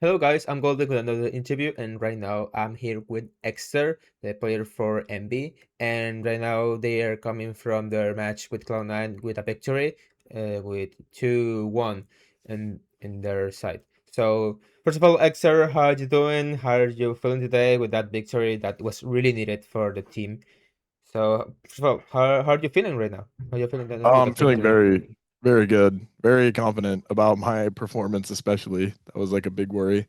Hello guys, I'm Golden with another interview, and right now I'm here with Eggsterr, the player for MB, and right now they are coming from their match with Cloud9 with a victory, with 2-1 in their side. So first of all, Eggsterr, how are you doing? How are you feeling today with that victory that was really needed for the team? So first of all, how are you feeling right now? How are you feeling right now with I'm that feeling victory? very good, very confident about my performance, especially. That was like a big worry.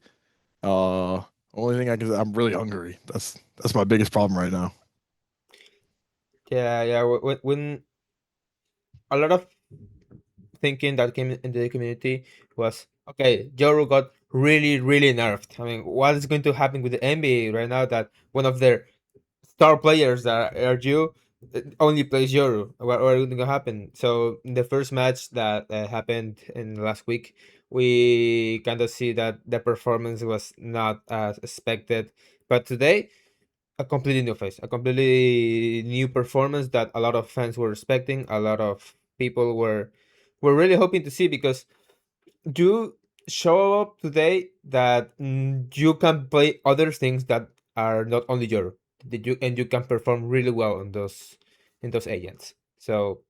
Uh, Only thing I can say, I'm really hungry. That's my biggest problem right now. Yeah, when a lot of thinking that came into the community was okay, Joru got really nerfed. I mean, what is going to happen with the NBA right now that one of their star players that are you only plays Yoru? What is going to happen? So in the first match that happened in the last week, we kind of see that the performance was not as expected. But today, a completely new face, a completely new performance that a lot of fans were expecting, a lot of people were really hoping to see because you show up today that you can play other things that are not only your that you and you can perform really well in those agents. So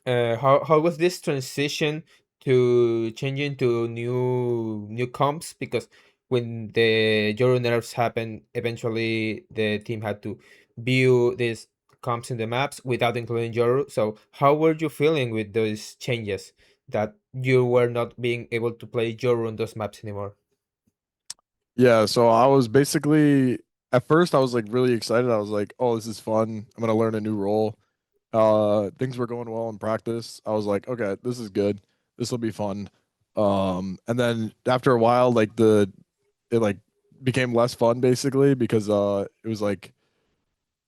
how was this transition to changing to new comps? Because when the Euro nerfs happened, eventually the team had to view these comps in the maps without including Yoru. So how were you feeling with those changes that you were not being able to play Yoru on those maps anymore? Yeah, so I was basically at first I was like really excited. I was like, "Oh, this is fun. I'm gonna learn a new role." Things were going well in practice. I was like, "Okay, this is good. This will be fun." And then after a while, it like became less fun basically because it was like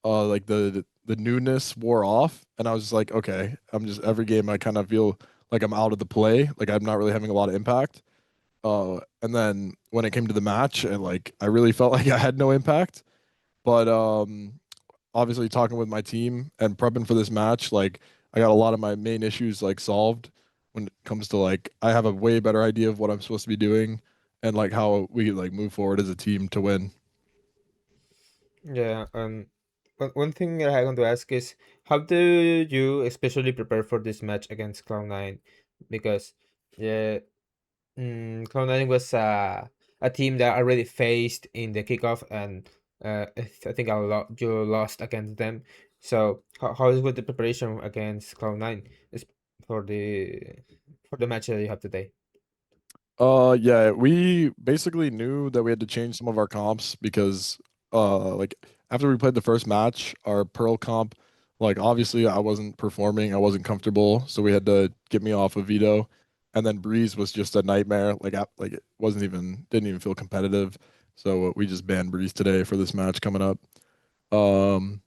the newness wore off, and I was just like, okay, I'm just every game I kind of feel like I'm out of the play, like I'm not really having a lot of impact. And then when it came to the match, and like I really felt like I had no impact. But obviously talking with my team and prepping for this match, like I got a lot of my main issues like solved when it comes to like I have a way better idea of what I'm supposed to be doing and like how we like move forward as a team to win. Yeah, one thing that I want to ask is how do you especially prepare for this match against Cloud9? Because yeah, Cloud9 was a team that already faced in the kickoff, and I think you lost against them. So how is with the preparation against Cloud9 is for the match that you have today? Yeah, we basically knew that we had to change some of our comps because like after we played the first match, our Pearl comp, like obviously I wasn't performing, I wasn't comfortable, so we had to get me off of Veto. And then Breeze was just a nightmare. Like it wasn't even didn't even feel competitive. So we just banned Breeze today for this match coming up. Um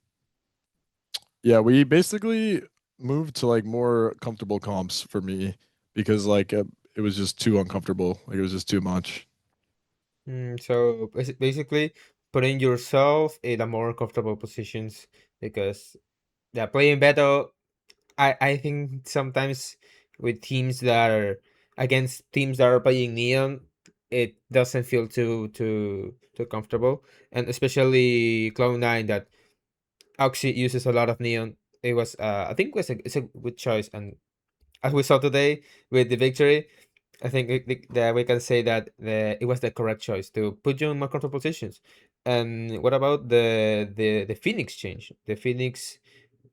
yeah, we basically moved to like more comfortable comps for me because it was just too uncomfortable. Like it was just too much. So basically, putting yourself in a more comfortable positions because yeah, playing better. I think sometimes with teams that are against teams that are playing Neon, it doesn't feel too comfortable, and especially Cloud9 that Oxy uses a lot of Neon. It was I think it's a good choice, and as we saw today with the victory, I think that we can say that it was the correct choice to put you in more comfortable positions. And what about the Phoenix change? The Phoenix,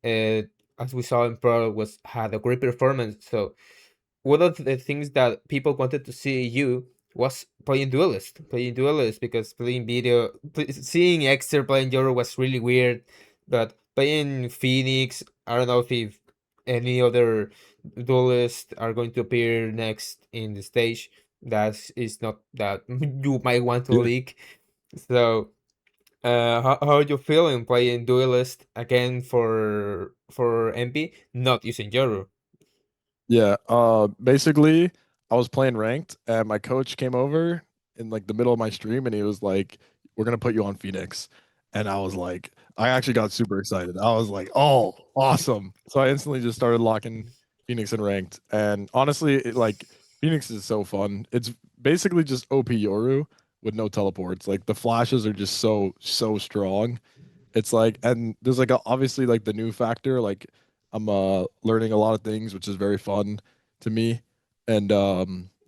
uh, as we saw in Pro, was had a great performance. So one of the things that people wanted to see you was playing duelist because playing seeing Eggsterr playing Euro was really weird, but playing Phoenix, I don't know if any other duelists are going to appear next in the stage. That is not that you might want to Yeah. leak. So how are you feeling playing duelist again for MP, not using Yoru? Yeah, basically, I was playing ranked, and my coach came over in like the middle of my stream, and he was like, "We're gonna put you on Phoenix," and I was like, I actually got super excited. I was like, "Oh, awesome!" So I instantly just started locking Phoenix in ranked, and honestly, Phoenix is so fun. It's basically just OP Yoru with no teleports. Like the flashes are just so strong. It's like, and there's like obviously like the new factor. Like I'm learning a lot of things, which is very fun to me. And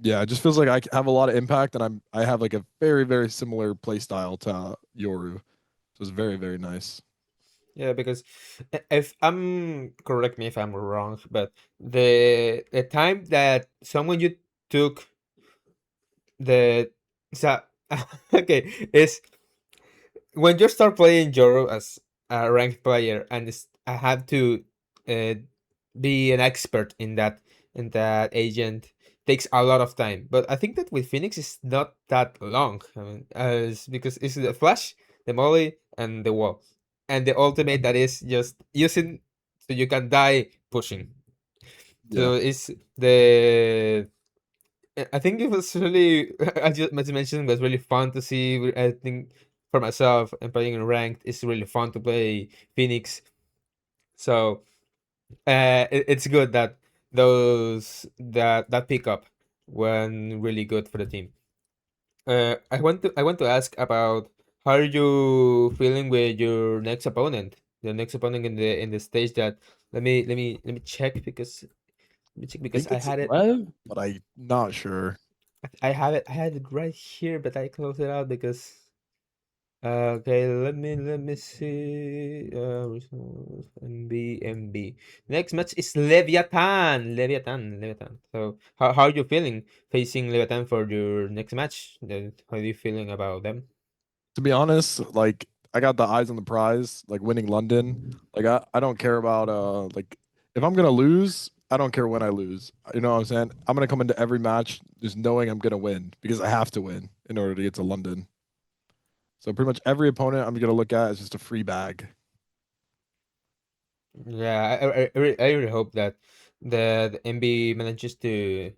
yeah, it just feels like have a lot of impact, and I have like a very similar play style to Yoru. So it's very nice. Yeah, because if I'm correct me if I'm wrong, but the time that someone you took the so okay is when you start playing Joro as a ranked player and I have to uh, be an expert in that agent takes a lot of time. But I think that with Phoenix it's not that long. I mean, as because it's the flash, the molly, and the wall, and the ultimate that is just using so you can die pushing. Yeah. So it's the I think it was really, as you mentioned, was really fun to see. I think for myself and playing in ranked, it's really fun to play Phoenix. So it's good that that pickup went really good for the team. I want to ask about how are you feeling with your next opponent, the next opponent in the stage that let me check because I think I it's had it Lev, but I'm not sure. I had it right here, but I closed it out because okay, let me see. Resource MB. Next match is Leviathan. So how are you feeling facing Leviathan for your next match? How are you feeling about them? To be honest, like I got the eyes on the prize, like winning London. Like I don't care about like if I'm gonna lose, I don't care when I lose. You know what I'm saying? I'm gonna come into every match just knowing I'm gonna win because I have to win in order to get to London. So pretty much every opponent I'm gonna look at is just a free bag. Yeah, I really hope that the MB manages to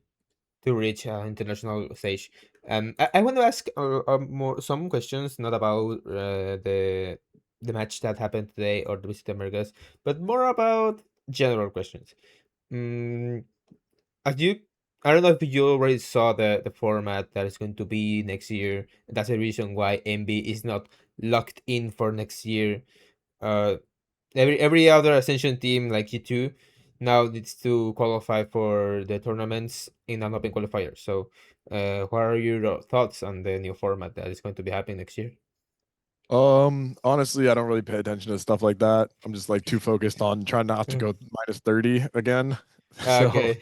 reach international stage. I want to ask more some questions, not about the match that happened today or the VCT Americas, but more about general questions. Mm, as you, I don't know if you already saw the format that is going to be next year. That's the reason why MB is not locked in for next year. Uh, every other Ascension team like G2 now needs to qualify for the tournaments in an open qualifier. So, what are your thoughts on the new format that is going to be happening next year? Honestly, I don't really pay attention to stuff like that. I'm just like too focused on trying not to Mm. go -30 again. So Okay.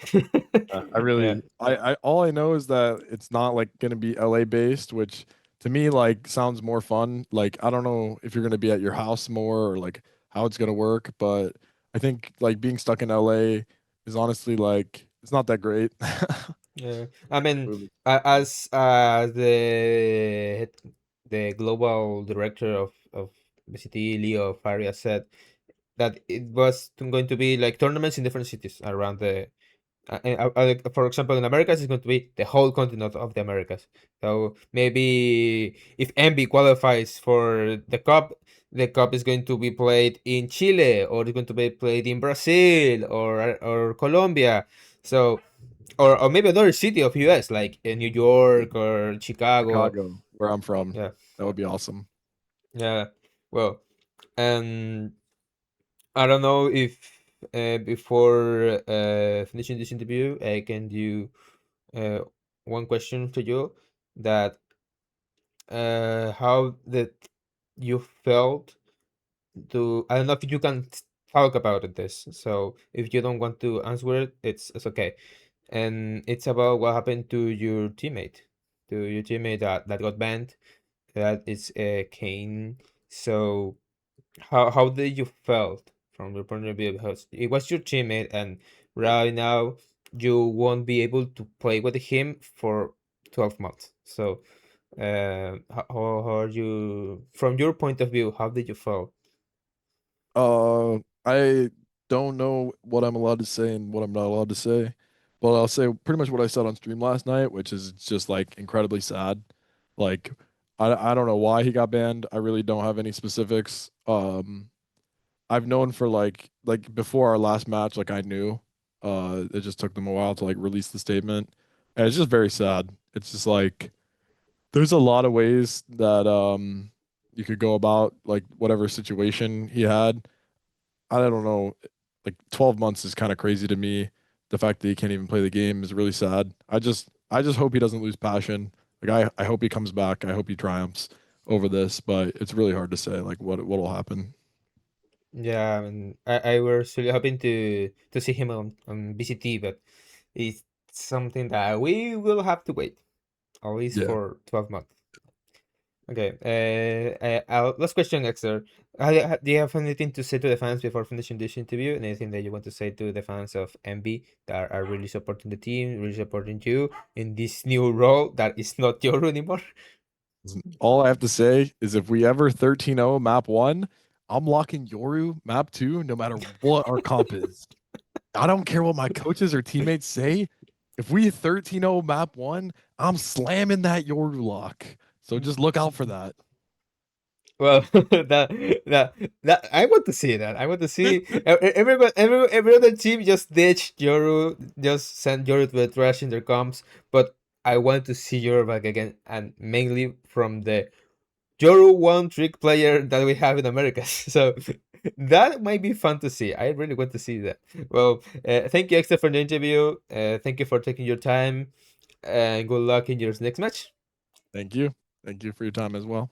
I Yeah. really, I, all I know is that it's not like going to be LA based, which to me like sounds more fun. Like I don't know if you're going to be at your house more or like how it's going to work, but I think like being stuck in LA is honestly like it's not that great. Yeah. I mean, Really. as the global director of VCT, Leo Faria said that it was going to be like tournaments in different cities around the for example, in Americas, it's going to be the whole continent of the Americas. So maybe if MB qualifies for the cup is going to be played in Chile, or it's going to be played in Brazil or Colombia. So or maybe another city of US like New York or Chicago. Chicago, where I'm from, Yeah, that would be awesome. yeah. Well, and I don't know if before finishing this interview, I can do uh, one question to you that how that you felt to I don't know if you can talk about this. So if you don't want to answer it, it's okay. And it's about what happened to your teammate that got banned. That is Kane. So how did you felt from your point of view? Because it was your teammate, and right now you won't be able to play with him for 12 months. So, how are you, from your point of view, how did you feel? I don't know what I'm allowed to say and what I'm not allowed to say, but I'll say pretty much what I said on stream last night, which is it's just like incredibly sad. Like I don't know why he got banned. I really don't have any specifics. I've known for like before our last match, like I knew. It just took them a while to like release the statement. And it's just very sad. It's just like There's a lot of ways that you could go about like whatever situation he had. I don't know. Like 12 months is kind of crazy to me. The fact that he can't even play the game is really sad. I just hope he doesn't lose passion. Like I hope he comes back. I hope he triumphs over this, but it's really hard to say like what'll happen. Yeah, I mean, I was really hoping to see him on VCT, but it's something that we will have to wait at least Yeah. for 12 months. Okay. Last question, Eggsterr. Do you have anything to say to the fans before finishing this interview? Anything that you want to say to the fans of MB that are really supporting the team, really supporting you in this new role that is not your anymore? All I have to say is if we ever 13-0 map 1, I'm locking Yoru map 2 no matter what our comp is. I don't care what my coaches or teammates say. If we 13-0 map 1, I'm slamming that Yoru lock. So just look out for that. Well, that I want to see that. I want to see every other team just ditch Yoru, just send Yoru to the trash in their comps. But I want to see Yoru back again, and mainly from the Yoru one trick player that we have in America. So that might be fun to see. I really want to see that. Well, thank you, Eggsterr, for the interview. Thank you for taking your time, and good luck in your next match. Thank you. Thank you for your time as well.